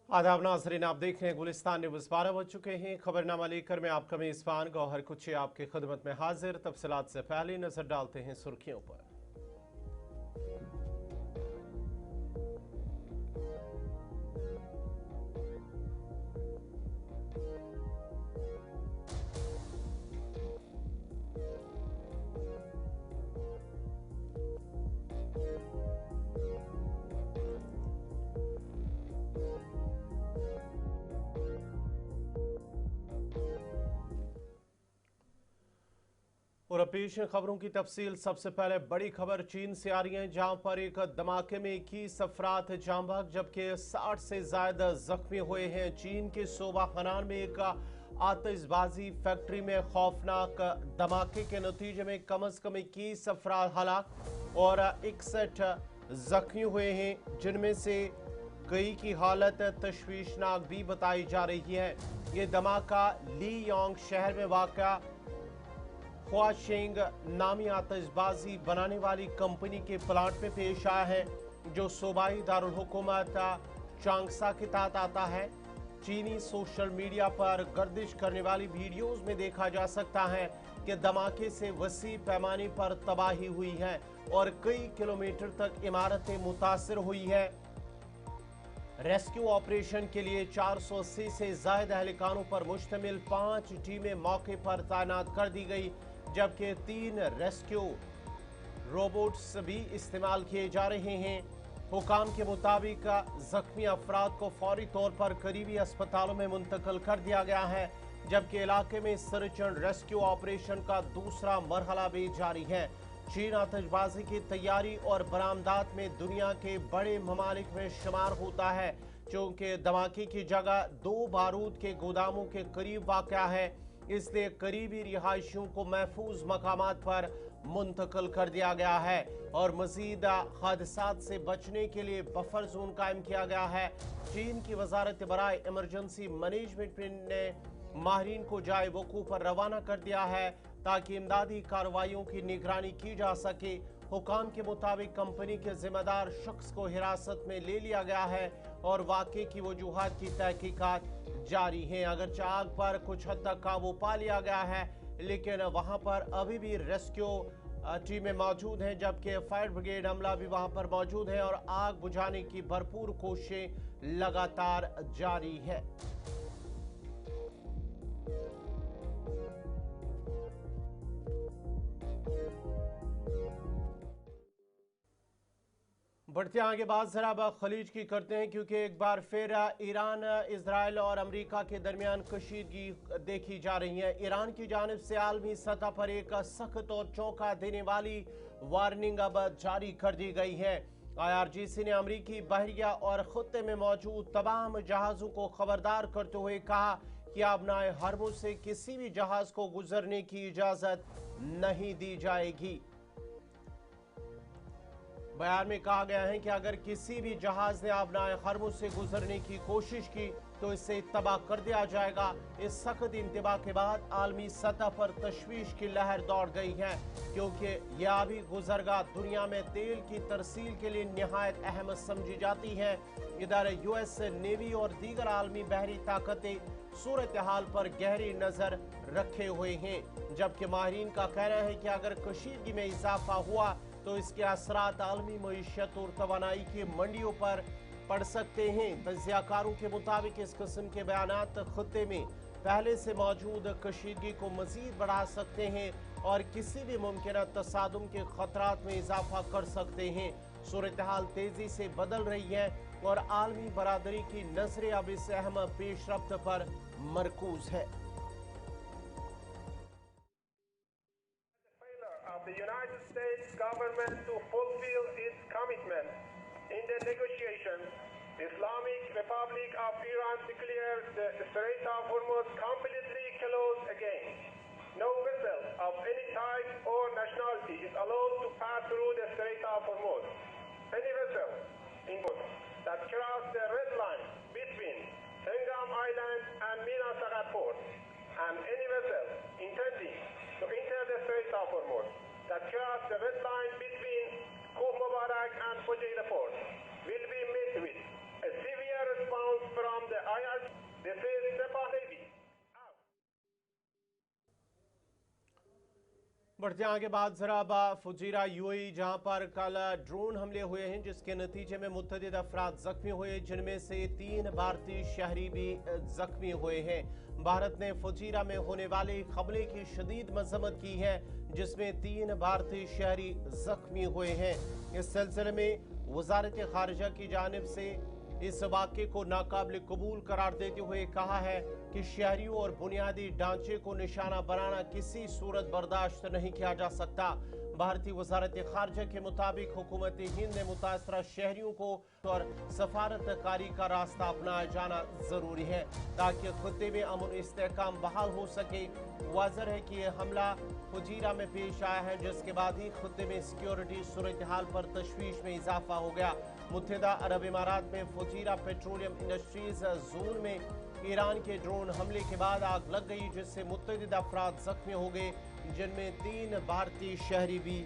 आदाब नाज़रीन, आप देख रहे हैं गुलिस्तान न्यूज़। 12 बज चुके हैं। खबरनामा लेकर मैं आपका मेज़बान गौहर कुछे आपकी खिदमत में हाजिर। तफसीलात से पहले नजर डालते हैं सुर्खियों पर। और पेश है खबरों की तफसील। सबसे पहले बड़ी खबर चीन से आ रही है, जहां पर एक धमाके में 21 अफराद जाँ बहक जबकि 60 से ज्यादा जख्मी हुए हैं। चीन के सूबा हनान में एक आतिशबाजी फैक्ट्री में खौफनाक धमाके के नतीजे में कम अज कम 21 अफराद हलाक और 61 जख्मी हुए हैं, जिनमें से कई की हालत तशवीशनाक भी बताई जा रही है। ये धमाका ली योंग शहर में वाक़ा ख्वाशेंग नामी आतिशबाजी बनाने वाली कंपनी के प्लांट में पेश आया है, जो सूबाई दारुल हुकूमत चांगसा के तहत आता है। चीनी सोशल मीडिया पर गर्दिश करने वाली वीडियोस में देखा जा सकता है कि धमाके से वसी पैमाने पर तबाही हुई है और कई किलोमीटर तक इमारतें मुतासर हुई है। रेस्क्यू ऑपरेशन के लिए 480 से ज्यादा एहलकारों पर मुश्तमिल 5 टीमें मौके पर तैनात कर दी गई, जबकि 3 रेस्क्यू रोबोट्स भी इस्तेमाल किए जा रहे हैं। हुकाम के मुताबिक जख्मी अफराद को फौरी तौर पर करीबी अस्पतालों में मुंतकिल कर दिया गया है, जबकि इलाके में सर्च एंड रेस्क्यू ऑपरेशन का दूसरा मरहला भी जारी है। चीन आतिशबाजी की तैयारी और बरामदात में दुनिया के बड़े ममालिक में शुमार होता है, चूंकि धमाके की जगह 2 बारूद के गोदामों के करीब वाक़या है, इसलिए करीबी रिहायशियों को महफूज मकामात पर मुंतकिल कर दिया गया है और मजीद हादसात से बचने के लिए बफर जोन कायम किया गया है। चीन की वजारत बराए इमरजेंसी मैनेजमेंट ने माहिरीन को जाए वकूफ पर रवाना कर दिया है ताकि इमदादी कार्रवाइयों की निगरानी की जा सके। हुकाम के मुताबिक कंपनी के जिम्मेदार शख्स को हिरासत में ले लिया गया है और वाक़े की वजूहात की तहकीकात जारी हैं। अगरचे आग पर कुछ हद तक काबू पा लिया गया है, लेकिन वहां पर अभी भी रेस्क्यू टीमें मौजूद हैं, जबकि फायर ब्रिगेड अमला भी वहां पर मौजूद है और आग बुझाने की भरपूर कोशिशें लगातार जारी है। बढ़ते आगे बात जरा अब खलीज की करते हैं, क्योंकि एक बार फिर ईरान, इजराइल और अमेरिका के दरमियान कशीदगी देखी जा रही है। ईरान की जानिब से आलमी सतह पर एक सख्त और चौंका देने वाली वार्निंग अब जारी कर दी गई है। IRGC ने अमेरिकी बहरिया और खुत्ते में मौजूद तमाम जहाज़ों को खबरदार करते हुए कहा कि अपनाए हरमुज से किसी भी जहाज को गुजरने की इजाजत नहीं दी जाएगी। बयान में कहा गया है कि अगर किसी भी जहाज ने अपनाए हरमुज से गुजरने की कोशिश की तो इसे तबाह कर दिया जाएगा। इस सख्त इंतबा के बाद आलमी सतह पर तशवीश की लहर दौड़ गई है, क्योंकि यह अभी गुजरगा दुनिया में तेल की तरसील के लिए निहायत अहम समझी जाती है। इधर US नेवी और दीगर आलमी बहरी ताकतें सूरत हाल पर गहरी नजर रखे हुए हैं, जबकि माहिरीन का कहना है कि अगर कशीदगी में इजाफा हुआ तो इसके असरात आलमी मईशत और तवानाई की मंडियों पर पड़ सकते हैं। तजियाकारों के मुताबिक इस किस्म के बयानात खत्ते में पहले से मौजूद कशीदगी को मजीद बढ़ा सकते हैं और किसी भी मुमकिन तसादुम के खतरात में इजाफा कर सकते हैं। सूरत हाल तेजी से बदल रही है और आलमी बरादरी की नजरें अब इस अहम पेशरफ्त पर मरकूज है। The United States government to fulfill its commitment in the negotiations, the Islamic Republic of Iran declares the Strait of Hormuz completely closed again. No vessel of any type or nationality is allowed to pass through the Strait of Hormuz. Any vessel in that cross the red line between Hengam Island and Mina Sagat Port, and any vessel intending to enter the Strait of Hormuz that cross the red line between Khuf Mubarak and Fujairah Port will be met with a severe response from बढ़ते आगे बाद जरा फुजीरा UAE, जहां पर कल drone हमले हुए हैं जिसके नतीजे में मुतअद्दिद अफराद जख्मी हुए, जिनमें से 3 भारतीय शहरी भी जख्मी हुए हैं। भारत ने फुजीरा में होने वाले हमले की शदीद मजम्मत की है, जिसमें 3 भारतीय शहरी जख्मी हुए हैं। इस सिलसिले में वजारत खारिजा की जानिब से इस वाक़े को नाकाबिल कबूल करार देते हुए कहा है कि शहरियों और बुनियादी ढांचे को निशाना बनाना किसी सूरत बर्दाश्त नहीं किया जा सकता। भारतीय वजारत खारजा के मुताबिक हुकूमत हिंद ने मुतासरा शहरियों को और सफारतकारी का रास्ता अपनाया जाना जरूरी है ताकि खत्ते में अमन इस्तेहकाम बहाल हो सके। वाज़ह है कि यह हमला फुजीरा में पेश आया है, जिसके बाद ही खत्ते में सिक्योरिटी सूरत हाल पर तशवीश में इजाफा हो गया। मुत्तहिदा अरब इमारात में फुजीरा पेट्रोलियम इंडस्ट्रीज जोन में ईरान के ड्रोन हमले के बाद आग लग गई, जिससे मुत्तअद्दिद अफराद जख्मी हो गए, जिनमें 3 भारतीय शहरी भी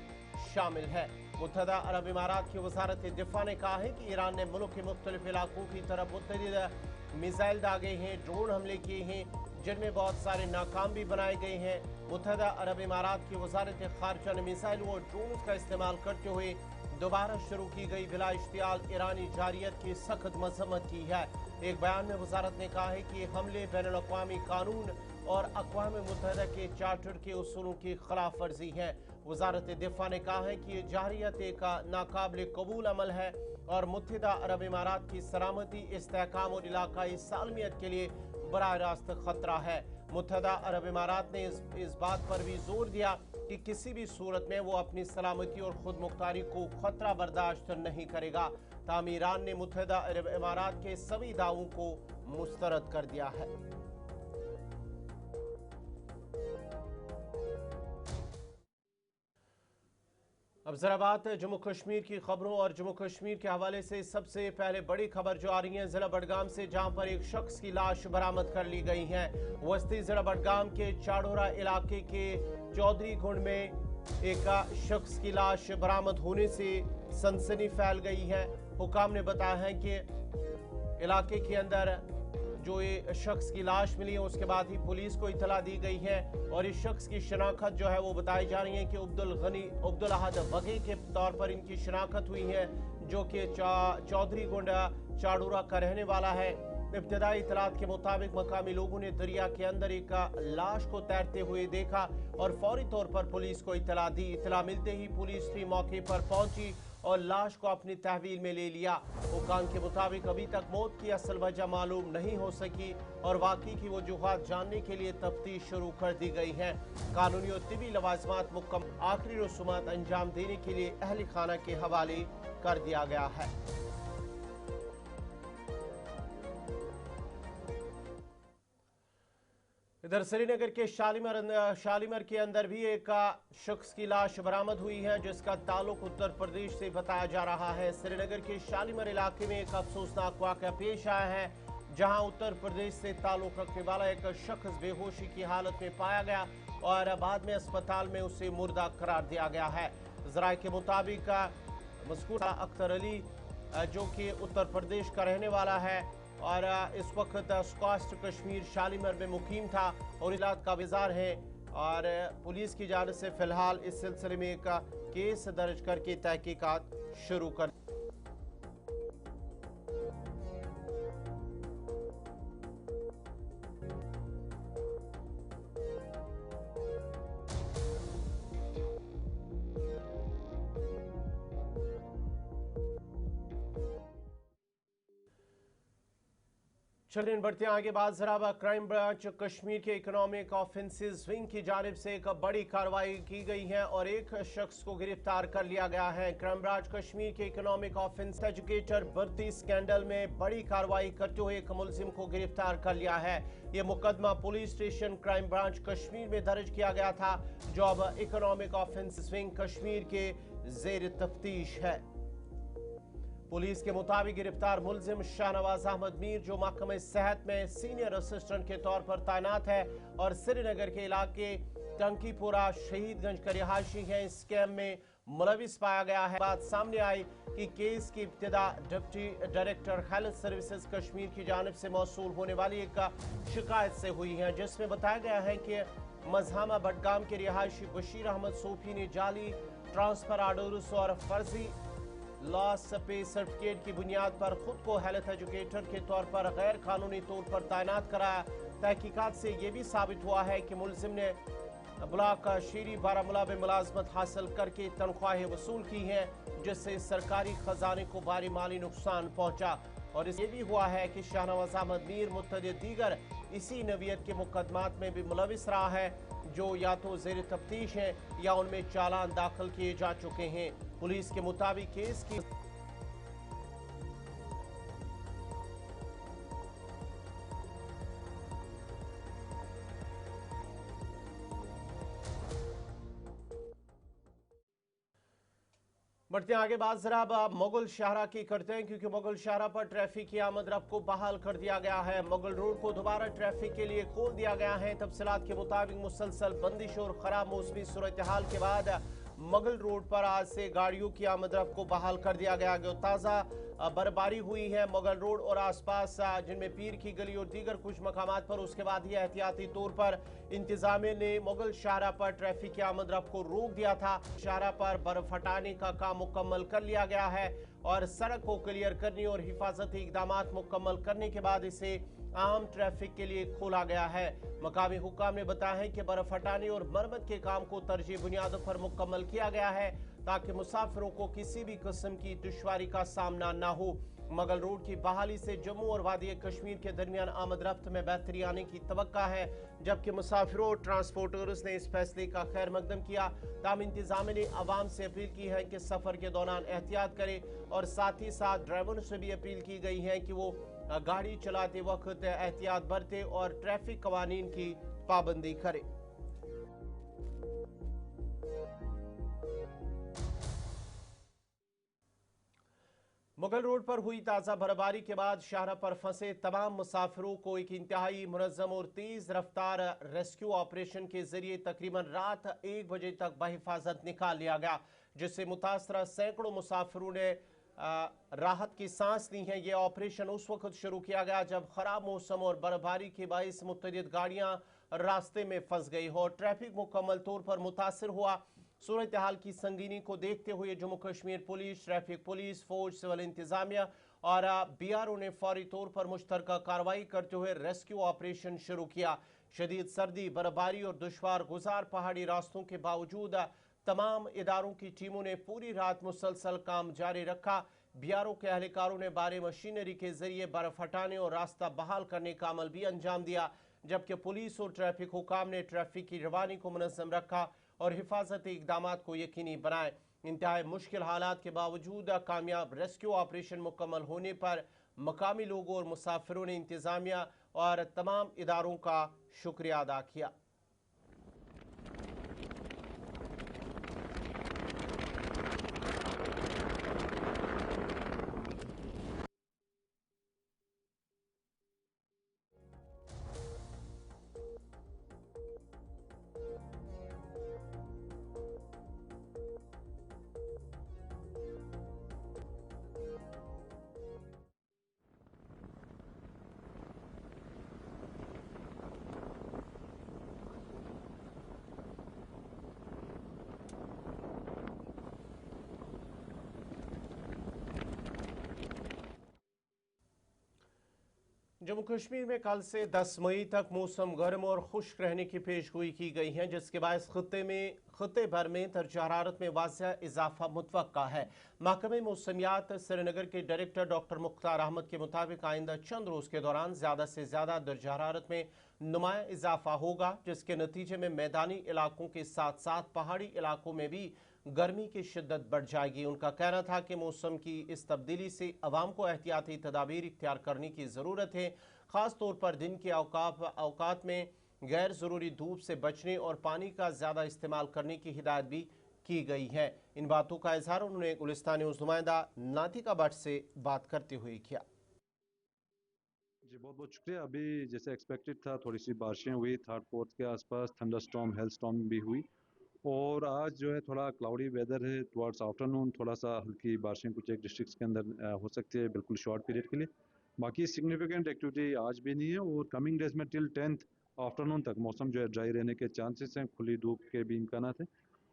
शामिल है। मुत्तहिदा अरब इमारात की वजारत दिफा ने कहा है कि ईरान ने मुल्क के मुख्तलिफ इलाकों की तरफ मुत्तअद्दिद मिसाइल दागे हैं, ड्रोन हमले किए हैं, जिनमें बहुत सारे नाकाम भी बनाए गए हैं। मुत्तहिदा अरब इमारात की वजारत खारजा ने मिसाइल और ड्रोन का इस्तेमाल करते हुए दोबारा शुरू की गई बिला इश्तियाल ईरानी जारियत की सख्त मजम्मत की है। एक बयान में वजारत ने कहा है कि हमले बैनुल अक़वामी कानून और अक़वाम मुत्तहिदा के चार्टर के उसूलों की खिलाफ वर्जी है। वजारत दिफा ने कहा है कि जारियत एक नाकाबिल कबूल अमल है और मुत्तहिदा अरब इमारात की सलामती, इस्तेहकाम और इलाकाई सालमियत के लिए बराह रास्त खतरा है। मुत्तहिदा अरब इमारात ने इस बात पर भी जोर दिया कि किसी भी सूरत में वो अपनी सलामती और खुद मुख्तारी को खतरा बर्दाश्त नहीं करेगा। ताहम ईरान ने मुत्तहिदा अरब इमारात के सभी दावों को मुस्तरद कर दिया है। अब जरा बात जम्मू कश्मीर की खबरों और जम्मू कश्मीर के हवाले से सबसे पहले बड़ी खबर जो आ रही है जिला बडगाम से, जहां पर एक शख्स की लाश बरामद कर ली गई है। वस्ती जिला बडगाम के चाड़ोरा इलाके के चौधरी गुंड में एक शख्स की लाश बरामद होने से सनसनी फैल गई है। हुकाम ने बताया है कि इलाके के अंदर जो ये शख्स की लाश मिली है उसके बाद ही पुलिस को इतला दी गई है और इस शख्स की शनाख्त जो है वो बताई जा रही है कि अब्दुल अहद वगी के तौर पर इनकी शनाख्त हुई है, जो कि चौधरी गुंडा चाड़ूरा का रहने वाला है। इब्तदाई इतलात के मुताबिक मकामी लोगों ने दरिया के अंदर एक लाश को तैरते हुए देखा और फौरी तौर पर पुलिस को इतला दी। इतला मिलते ही पुलिस भी मौके पर पहुंची और लाश को अपनी तहवील में ले लिया। हुकाम के मुताबिक अभी तक मौत की असल वजह मालूम नहीं हो सकी और वाकई की वजूहात जानने के लिए तफ्तीश शुरू कर दी गई है। कानूनी और तिबी लवाजमात मुकम्मल आखिरी रसूमात अंजाम देने के लिए अहल खाना के हवाले कर दिया गया है। इधर श्रीनगर के शालीमार के अंदर भी एक शख्स की लाश बरामद हुई है, जिसका ताल्लुक उत्तर प्रदेश से बताया जा रहा है। श्रीनगर के शालीमार इलाके में एक अफसोसनाक वाक़या पेश आया है, जहां उत्तर प्रदेश से ताल्लुक रखने वाला एक शख्स बेहोशी की हालत में पाया गया और बाद में अस्पताल में उसे मुर्दा करार दिया गया है। ज़राए के मुताबिक मज़कूर अख्तर अली जो कि उत्तर प्रदेश का रहने वाला है और इस वक्त स्क्वास्ट कश्मीर शालीमार में मुकीम था और इलाक का विजार है और पुलिस की जानिब से फिलहाल इस सिलसिले में एक केस दर्ज करके तहकीकात शुरू कर चलिए बढ़ते आगे बात जरा क्राइम ब्रांच कश्मीर के इकोनॉमिक ऑफेंसेस विंग की जानिब से एक बड़ी कार्रवाई की गई है और एक शख्स को गिरफ्तार कर लिया गया है। क्राइम ब्रांच कश्मीर के इकोनॉमिक ऑफेंस एजुकेटर भर्ती स्कैंडल में बड़ी कार्रवाई करते हुए एक मुलजिम को गिरफ्तार कर लिया है। ये मुकदमा police station crime branch Kashmir में दर्ज किया गया था, जो अब इकोनॉमिक ऑफेंसेस विंग कश्मीर के जेर तफ्तीश है। पुलिस के मुताबिक गिरफ्तार मुलजिम शाहनवाज अहमद मीर, जो महकमे सेहत में सीनियर असिस्टेंट के तौर पर तैनात है और श्रीनगर के इलाके टंकीपुरा शहीदगंज का रिहायशी है, इस स्कैम में मुलविस पाया गया है। बात सामने आई कि केस की इब्तिदा deputy director health services Kashmir की जानिब से मौसूल होने वाली एक शिकायत से हुई है, जिसमें बताया गया है कि मजहामा बडगाम के रिहायशी बशीर अहमद सूफी ने जाली ट्रांसफर आर्डर्स और फर्जी लॉस पे सर्टिफिकेट की बुनियाद पर खुद को हेल्थ एजुकेटर के तौर पर गैर कानूनी तौर पर तैनात कराया। तहकीकात से यह भी साबित हुआ है कि मुलजिम ने ब्लॉक शीरी बारामूला में मुलाजमत हासिल करके तनख्वाहें वसूल की हैं, जिससे सरकारी खजाने को भारी माली नुकसान पहुंचा। और ये भी हुआ है कि शाहनवाज अहमद मीर मुतअद्दिद दीगर इसी नवीयत के मुकदमात में भी मुलविस रहा है, जो या तो जेर तफ्तीश हैं या उनमें चालान दाखिल किए जा चुके हैं। पुलिस के मुताबिक केस की बढ़ते आगे बात जरा अब मुगल शाहरा की करते हैं, क्योंकि मुगल शाहरा पर ट्रैफिक की आमद रफ्त को बहाल कर दिया गया है। मुगल रोड को दोबारा ट्रैफिक के लिए खोल दिया गया है। तफसीलात के मुताबिक मुसलसल बंदिश और खराब मौसमी सूरत हाल के बाद मुगल रोड पर आज से गाड़ियों की आमद रफ्त को बहाल कर दिया गया। ताज़ा बर्फबारी हुई है मुगल रोड और आसपास, जिनमें पीर की गली और दीगर कुछ मकामात पर। उसके बाद ही एहतियाती तौर पर इंतजामिया ने मुगल शाहरा पर ट्रैफिक की आमद रफ्त को रोक दिया था। शाहरा पर बर्फ हटाने का काम मुकम्मल कर लिया गया है और सड़क को क्लियर करने और हिफाजती इकदाम मुकम्मल करने के बाद इसे आम ट्रैफिक के लिए खोला गया है। मकामी हुक्काम ने बताया है कि बर्फ हटाने और मरम्मत के काम को तरजीह बुनियादों पर मुकम्मल किया गया है, ताकि मुसाफिरों को किसी भी किस्म की दुश्वारी का सामना न हो। मुगल रोड की बहाली से जम्मू और वादी कश्मीर के दरमियान आमद रफ्त में बेहतरी आने की तवक्का है, जबकि मुसाफिरों और ट्रांसपोर्टर्स ने इस फैसले का खैर मकदम किया। ताम इंतजामिया ने आवाम से अपील की है कि सफ़र के दौरान एहतियात करें और साथ ही साथ ड्राइवरों से भी अपील की गई है कि वो गाड़ी चलाते वक्त एहतियात बरते और ट्रैफिक कवानीन की पाबंदी करें। मुगल रोड पर हुई ताज़ा बर्फबारी के बाद शाहरा पर फंसे तमाम मुसाफिरों को एक इंतहाई मुनज़्ज़म और तेज़ रफ्तार रेस्क्यू ऑपरेशन के जरिए तकरीबन रात 1 बजे तक बहिफाजत निकाल लिया गया, जिससे मुतासरा सैकड़ों मुसाफिरों ने राहत की सांस ली है। यह ऑपरेशन उस वक्त शुरू किया गया जब खराब मौसम और बर्फबारी के बाइस मुतअद्दिद गाड़ियां रास्ते में फंस गई हो और ट्रैफिक मुकम्मल तौर पर मुतासर हुआ। सूरत हाल की संगीनी को देखते हुए Jammu Kashmir police, traffic police, फौज, सिविल इंतजामिया और BRO ने फौरी तौर पर मुश्तरका कार्रवाई करते हुए रेस्क्यू ऑपरेशन शुरू किया। शदीद सर्दी, बर्फबारी और दुश्वार गुजार पहाड़ी रास्तों के बावजूद तमाम इदारों की टीमों ने पूरी रात मुसलसल काम जारी रखा। BRO के एहलकारों ने भारी मशीनरी के जरिए बर्फ हटाने और रास्ता बहाल करने का अमल भी अंजाम दिया, जबकि पुलिस और ट्रैफिक हुकाम ने ट्रैफिक की रवानी को मुनज़्ज़म रखा और हिफाजती इकदाम को यकीनी बनाए। इंतहाई मुश्किल हालात के बावजूद कामयाब रेस्क्यू ऑपरेशन मुकम्मल होने पर मकामी लोगों और मुसाफिरों ने इंतजामिया और तमाम इदारों का शुक्रिया अदा किया। जम्मू कश्मीर में कल से 10 मई तक मौसम गर्म और खुश्क रहने की पेशगोई की गई है, जिसके बायस खत्ते भर में दर्जा हरारत में वाज़ह इजाफा मुतवक्का है। महकमे मौसमियात श्रीनगर के डायरेक्टर डॉक्टर मुख्तार अहमद के मुताबिक आइंदा चंद रोज़ के दौरान ज़्यादा से ज़्यादा दर्जा हरारत में नुमाया इजाफा होगा, जिसके नतीजे में मैदानी इलाकों के साथ साथ पहाड़ी इलाकों में भी गर्मी की शिद्दत बढ़ जाएगी। उनका कहना था कि मौसम की इस तब्दीली से अवाम को एहतियाती तदाबीर इख्तियार करने की ज़रूरत है, ख़ास तौर पर दिन के अवकात में गैर ज़रूरी धूप से बचने और पानी का ज़्यादा इस्तेमाल करने की हिदायत भी की गई है। इन बातों का इजहार उन्होंने गुलिस्तान न्यूज़ नुमाइंदा नातिका भट्ट से बात करते हुए किया। जी बहुत बहुत शुक्रिया। अभी जैसे एक्सपेक्टेड था थोड़ी सी बारिशें हुई, थर्ड फोर्थ के आसपास थंडरस्टॉर्म, हेलस्टॉर्म भी हुई और आज जो है थोड़ा क्लाउडी वेदर है। टुवर्ड्स आफ्टरनून थोड़ा सा हल्की बारिशें कुछ एक डिस्ट्रिक्ट्स के अंदर हो सकती है, बिल्कुल शॉर्ट पीरियड के लिए। बाकी सिग्निफिकेंट एक्टिविटी आज भी नहीं है और कमिंग डेज में टिल 10th आफ्टरनून तक मौसम जो है ड्राई रहने के चांसेस हैं, खुली धूप के भी इम्कानात हैं।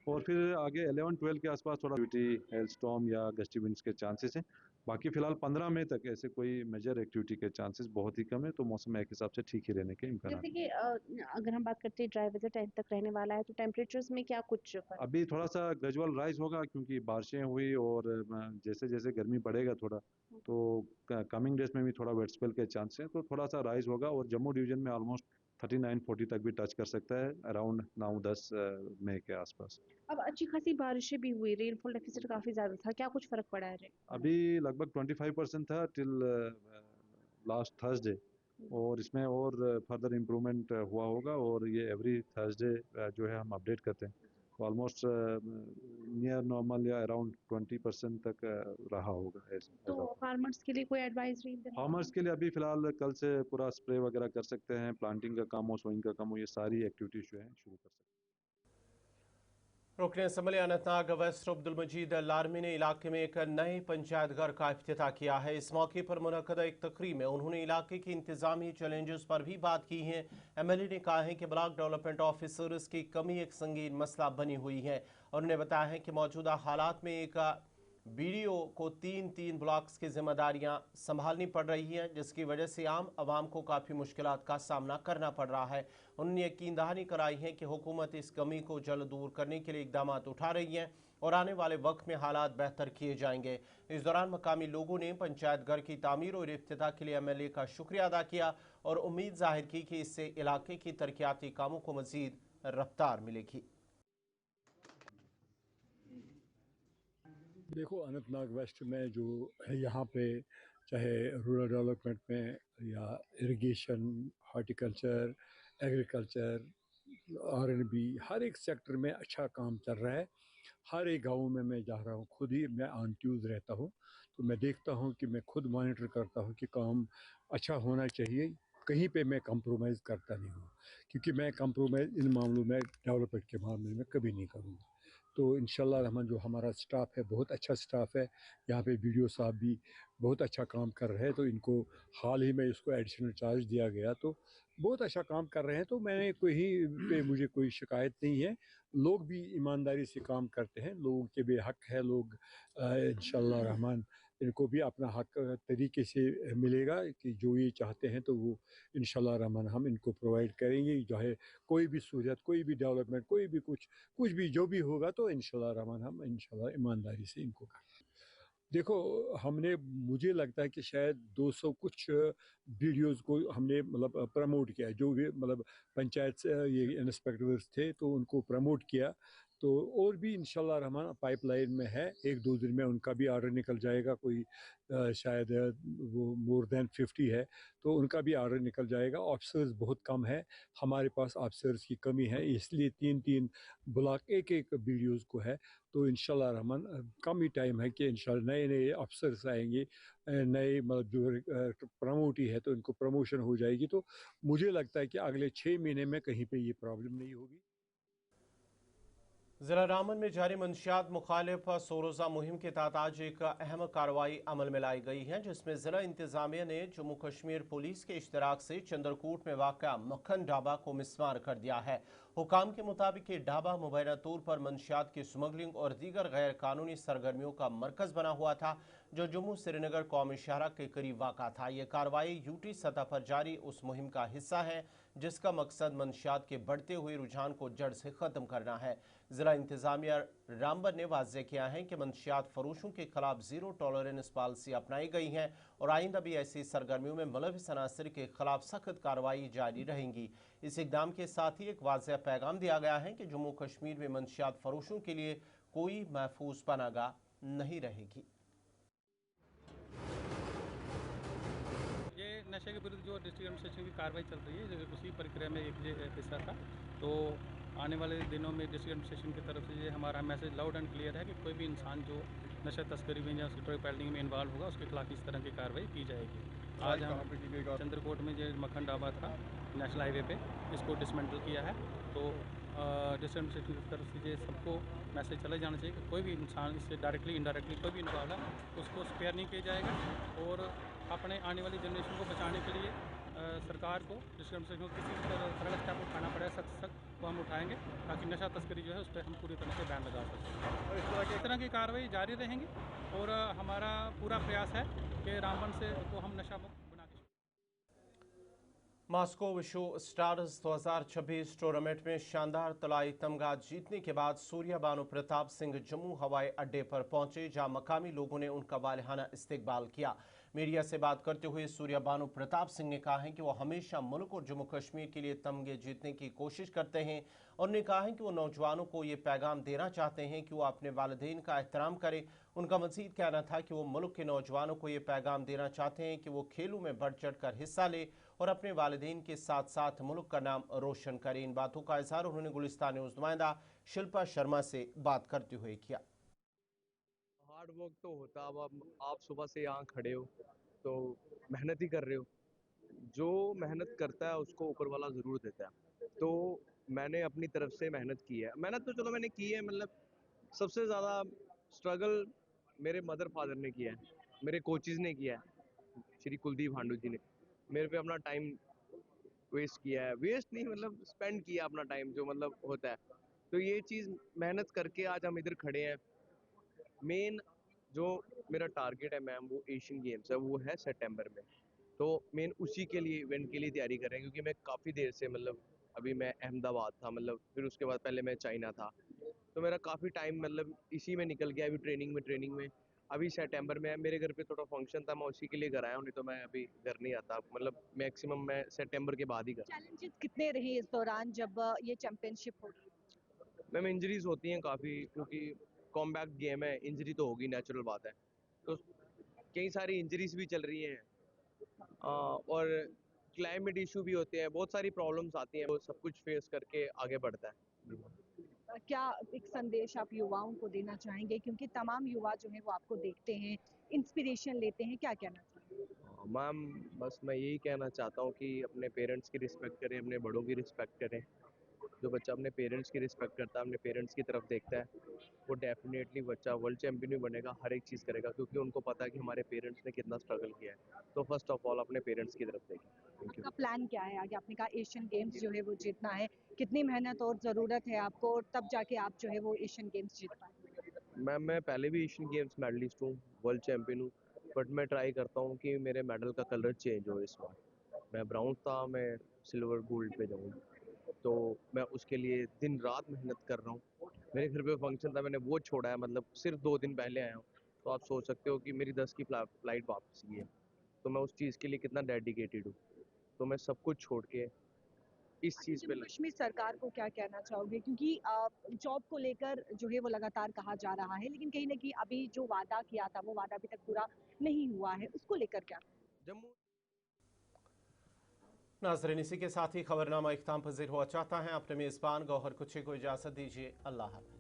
और फिर आगे 11-12 के आसपास थोड़ा एक्टिविटी हेल स्टॉर्म या गस्टी विंड्स के चांसेस हैं। बाकी फिलहाल 15 मई तक ऐसे कोई मेजर एक्टिविटी के चांसेस बहुत ही कम है, तो मौसम एक हिसाब से ठीक ही रहने के इम्कान जैसे कि अगर हम बात करते हैं ड्राई वेदर टाइम तक रहने वाला है, तो टेम्परेचर्स में क्या कुछ फर्क? अभी थोड़ा सा ग्रेजुअल राइज होगा क्योंकि बारिशें हुई और जैसे जैसे गर्मी बढ़ेगा थोड़ा, तो कमिंग डेज में भी थोड़ा वेट स्पेल के चांस हैं, तो थोड़ा सा राइज होगा और जम्मू डिवीजन में ऑलमोस्ट 39-40 तक भी टच कर सकता है अराउंड 9-10 मई के आसपास। अब अच्छी खासी बारिशें भी हुई, रेनफॉल डेफिसिट काफी ज्यादा था, क्या कुछ फर्क पड़ा है? अभी लगभग 25% था टिल लास्ट थर्सडे, और इसमें और फर्दर इम्प्रूवमेंट हुआ होगा, और ये एवरी थर्सडे जो है हम अपडेट करते हैं, तो ऑलमोस्ट नियर नॉर्मल या अराउंड 20% तक रहा होगा ऐसा। तो फार्मर्स के लिए कोई एडवाइजरी? फार्मर्स के लिए अभी फिलहाल कल से पूरा स्प्रे वगैरह कर सकते हैं, प्लांटिंग का काम हो, सोइंग का काम हो, ये सारी एक्टिविटीज जो है शुरू कर सकते हैं। रुकने असम्बली अनंतनाग वेस्ट अब्दुल मजीद लारमी ने इलाके में एक नए पंचायत घर का इफ्तिताह किया है। इस मौके पर मुनक्कदा एक तकरीब में उन्होंने इलाके की इंतजामी चैलेंजेस पर भी बात की है। MLA ने कहा है कि ब्लॉक डेवलपमेंट ऑफिसर्स की कमी एक संगीन मसला बनी हुई है। उन्होंने बताया है कि मौजूदा हालात में एक BDO को 3 ब्लॉक्स की जिम्मेदारियां संभालनी पड़ रही हैं, जिसकी वजह से आम आवाम को काफ़ी मुश्किलात का सामना करना पड़ रहा है। उन्होंने यकीन दहानी कराई है कि हुकूमत इस कमी को जल्द दूर करने के लिए इकदाम उठा रही है और आने वाले वक्त में हालात बेहतर किए जाएंगे। इस दौरान मकामी लोगों ने पंचायत घर की तामीर और इफ्तिताह के लिए MLA का शुक्रिया अदा किया और उम्मीद जाहिर की कि इससे इलाके की तरक्याती कामों को मज़ीद रफ्तार मिलेगी। देखो, अनंतनाग वेस्ट में जो है यहाँ पे, चाहे रूरल डेवलपमेंट में या इरिगेशन, हॉर्टिकल्चर, एग्रीकल्चर, R&B, हर एक सेक्टर में अच्छा काम चल रहा है। हर एक गांव में मैं जा रहा हूँ, खुद ही मैं ऑन ट्यूज रहता हूँ, तो मैं देखता हूँ कि मैं खुद मॉनिटर करता हूँ कि काम अच्छा होना चाहिए। कहीं पे मैं कंप्रोमाइज़ करता नहीं हूँ, क्योंकि मैं कंप्रोमाइज़ इन मामलों में, डेवलपमेंट के मामले में कभी नहीं करूँगा। तो इंशाल्लाह रहमान जो हमारा स्टाफ है, बहुत अच्छा स्टाफ है। यहाँ पे BDO साहब भी बहुत अच्छा काम कर रहे हैं, तो इनको हाल ही में इसको एडिशनल चार्ज दिया गया, तो बहुत अच्छा काम कर रहे हैं। तो मैंने कहीं पे मुझे कोई शिकायत नहीं है। लोग भी ईमानदारी से काम करते हैं, लोगों के भी हक है, लोग इंशाल्लाह रहमान इनको भी अपना हक तरीके से मिलेगा कि जो ये चाहते हैं, तो वो इंशाल्लाह रहमान हम इनको प्रोवाइड करेंगे। जो है कोई भी सहूलियत, कोई भी डेवलपमेंट, कोई भी कुछ भी जो भी होगा, तो इंशाल्लाह रहमान हम इंशाल्लाह ईमानदारी से इनको देखो, हमने, मुझे लगता है कि शायद 200 कुछ BDOs को हमने मतलब प्रमोट किया, जो भी मतलब पंचायत से ये इंस्पेक्टर्स थे, तो उनको प्रमोट किया। तो और भी इंशाल्लाह रहमान पाइपलाइन में है, 1-2 दिन में उनका भी ऑर्डर निकल जाएगा। कोई शायद वो मोर देन 50 है, तो उनका भी ऑर्डर निकल जाएगा। ऑफिसर्स बहुत कम है, हमारे पास ऑफिसर्स की कमी है, इसलिए 3 ब्लॉक एक BDOs को है। तो इंशाल्लाह रहमान कम ही टाइम है कि इंशाल्लाह नए अफसर्स आएंगे, नए मतलब जो प्रमोटी है, तो इनको प्रमोशन हो जाएगी। तो मुझे लगता है कि अगले 6 महीने में कहीं पे ये प्रॉब्लम नहीं होगी। जिला रामबन में जारी मंशियात मुखालिफ 100 रोज़ा मुहिम के तहत आज एक अहम कार्रवाई अमल में लाई गई है, जिसमें जिला इंतजामिया ने जम्मू कश्मीर पुलिस के इश्तराक से चंद्रकूट में वाक़ा मक्खन ढाबा को मिसमार कर दिया है। हुकाम के मुताबिक ये ढाबा मुबैना तौर पर मंशियात की स्मगलिंग और दीगर गैर कानूनी सरगर्मियों का मरकज़ बना हुआ था, जो जम्मू श्रीनगर कौमी शाहरा के करीब वाक़ा था। यह कार्रवाई UT सतह पर जारी उस मुहिम का हिस्सा है जिसका मकसद मंशियात के बढ़ते हुए रुझान को जड़ से ख़त्म करना है। जिला इंतजामिया रामबन ने वाज़ेह किया है कि मंशियात फरोशों के खिलाफ ज़ीरो टॉलरेंस पॉलिसी अपनाई गई है और आइंदा भी ऐसी सरगर्मियों में मुलविस अनासर के खिलाफ सख्त कार्रवाई जारी रहेंगी। इस इक़दाम के साथ ही एक वाज़ेह पैगाम दिया गया है कि जम्मू कश्मीर में मंशियात फरोशों के लिए कोई महफूज पनागा नहीं रहेगी। ये नशे के विरुद्ध जो डिस्ट्रिक्ट एडमिनिस्ट्रेशन की कार्रवाई चल रही है, उसी प्रक्रिया में एक हिस्सा था। तो आने वाले दिनों में डिस्ट्रिक्ट एडमिनिस्ट्रेशन की तरफ से ये हमारा मैसेज लाउड एंड क्लियर है कि कोई भी इंसान जो नशा तस्करी में या ड्रग पेडलिंग में इन्वॉल्व होगा, उसके खिलाफ इस तरह की कार्रवाई की जाएगी। आज हम चंद्रकोट में जो मक्खन ढाबा था नेशनल हाईवे पे, इसको डिसमेंटल किया है। तो डिस्ट्रिक्ट एडमिनिस्ट्रेशन की तरफ से ये सबको मैसेज चले जाना चाहिए कि कोई भी इंसान इससे डायरेक्टली इनडायरेक्टली कोई भी इन्वॉल्व है, उसको स्पेयर नहीं किया जाएगा। और अपने आने वाली जनरेशन को बचाने के लिए सरकार को डिस्ट्रिक्ट एडमिनिस्ट्रेशन को किसी भी तरह स्टेप उठाना पड़े सख्त तो हम उठाएंगे, ताकि नशा तस्करी जो है उस पर हम पूरी तरह से बैन लगा सकें। और इस तरह की कार्रवाई जारी रहेंगी और हमारा पूरा प्रयास है कि रामबन से को हम नशा मुक्त बना के। मॉस्को विश्व स्टार्स 2026 टूर्नामेंट में शानदार तलाई तमगा जीतने के बाद सूर्या बानो प्रताप सिंह जम्मू हवाई अड्डे पर पहुंचे, जहां मकामी लोगों ने उनका वालिहाना इस्तकबाल किया। मीडिया से बात करते हुए सूर्या बानो प्रताप सिंह ने कहा है कि वो हमेशा मुल्क और जम्मू कश्मीर के लिए तमगे जीतने की कोशिश करते हैं। उन्होंने कहा है कि वो नौजवानों को ये पैगाम देना चाहते हैं कि वो अपने वालिदैन का एहतराम करें। उनका मजीद कहना था कि वो मुल्क के नौजवानों को ये पैगाम देना चाहते हैं कि वो खेलों में बढ़ चढ़ कर हिस्सा ले और अपने वालिदैन के साथ साथ मुल्क का नाम रोशन करें। इन बातों का इजहार उन्होंने गुलिस्तान न्यूज़ नुमाइंदा शिल्पा शर्मा से बात करते हुए किया। हार्ड वर्क तो होता, अब आप सुबह से यहाँ खड़े हो तो मेहनत ही कर रहे हो। जो मेहनत करता है उसको ऊपर वाला ज़रूर देता है। तो मैंने अपनी तरफ से मेहनत की है। मेहनत तो चलो मैंने की है, मतलब सबसे ज़्यादा स्ट्रगल मेरे मदर फादर ने किया है, मेरे कोचेज़ ने किया है, श्री कुलदीप हांडू जी ने मेरे पे अपना टाइम वेस्ट किया है। वेस्ट नहीं, मतलब स्पेंड किया अपना टाइम, जो मतलब होता है। तो ये चीज़ मेहनत करके आज हम इधर खड़े हैं। मेन जो मेरा टारगेट है मैम, वो एशियन गेम्स है, वो है सितंबर में। तो मेन उसी के लिए इवेंट के लिए तैयारी कर रहे हैं, क्योंकि मैं काफ़ी देर से, मतलब अभी मैं अहमदाबाद था, मतलब फिर उसके बाद पहले मैं चाइना था, तो मेरा काफ़ी टाइम मतलब इसी में निकल गया। अभी ट्रेनिंग में अभी सितंबर में है। मेरे घर पे थोड़ा फंक्शन था, मैं उसी के लिए घर आया हूँ, नहीं तो मैं अभी घर नहीं आता। मतलब मैक्सिमम मैं सितंबर के बाद ही घर। चैलेंजेस कितने रहे इस दौरान जब ये चैंपियनशिप हो रही है? मैम इंजरीज होती हैं काफ़ी, क्योंकि कॉम्बैक्ट गेम है, इंजरी तो होगी, नेचुरल बात है। तो कई सारी इंजरीज भी चल रही हैं, और क्लाइमेट इशू भी होते हैं, बहुत सारी प्रॉब्लम्स आती हैं, वो सब कुछ फेस करके आगे बढ़ता है। क्या एक संदेश आप युवाओं को देना चाहेंगे, क्योंकि तमाम युवा जो है वो आपको देखते हैं, इंस्पिरेशन लेते हैं, क्या कहना चाहेंगे? मैम बस मैं यही कहना चाहता हूँ कि अपने पेरेंट्स की रिस्पेक्ट करें, अपने बड़ों की रिस्पेक्ट करें। जो बच्चा अपने पेरेंट्स की रिस्पेक्ट करता है, अपने पेरेंट्स की तरफ देखता है, वो डेफिनेटली बच्चा वर्ल्ड चैंपियन भी बनेगा, हर एक चीज़ करेगा, क्योंकि उनको पता है कि हमारे पेरेंट्स ने कितना स्ट्रगल किया है। तो फर्स्ट ऑफ ऑल अपने पेरेंट्स की तरफ देखें। Thank you. आपका प्लान क्या है आगे? आपने कहा एशियन गेम्स जो है वो जीतना है, कितनी मेहनत और ज़रूरत है आपको, और तब जाके आप जो है वो एशियन गेम्स जीत पाए? मैम मैं पहले भी एशियन गेम्स मेडलिस्ट हूँ, वर्ल्ड चैंपियन हूँ, बट मैं ट्राई करता हूँ कि मेरे मेडल का कलर चेंज हो। इस बार मैं ब्राउन था, मैं सिल्वर गोल्ड पे जाऊँ, तो मैं उसके लिए दिन रात मेहनत कर रहा हूँ। मेरे घर पे फंक्शन था, मैंने वो छोड़ा है, मतलब सिर्फ 2 दिन पहले आया हूँ। तो आप सोच सकते हो कि मेरी 10 की फ्लाइट वापसी है, तो मैं उस चीज़ के लिए कितना डेडिकेटेड हूँ। तो मैं सब कुछ छोड़ के इस चीज़ पे जम्मू कश्मीर सरकार को क्या कहना चाहोगे, क्योंकि जॉब को लेकर जो है वो लगातार कहा जा रहा है, लेकिन कहीं ना कहीं अभी जो वादा किया था वो वादा अभी तक पूरा नहीं हुआ है, उसको लेकर क्या? जम्मू नाज़रीन, इसी के साथ ही खबरनामा इख्ताम पजीर हुआ चाहता है। अपने मेज़बान गौहर कुछे को इजाज़त दीजिए। अल्लाह हाफ़िज़।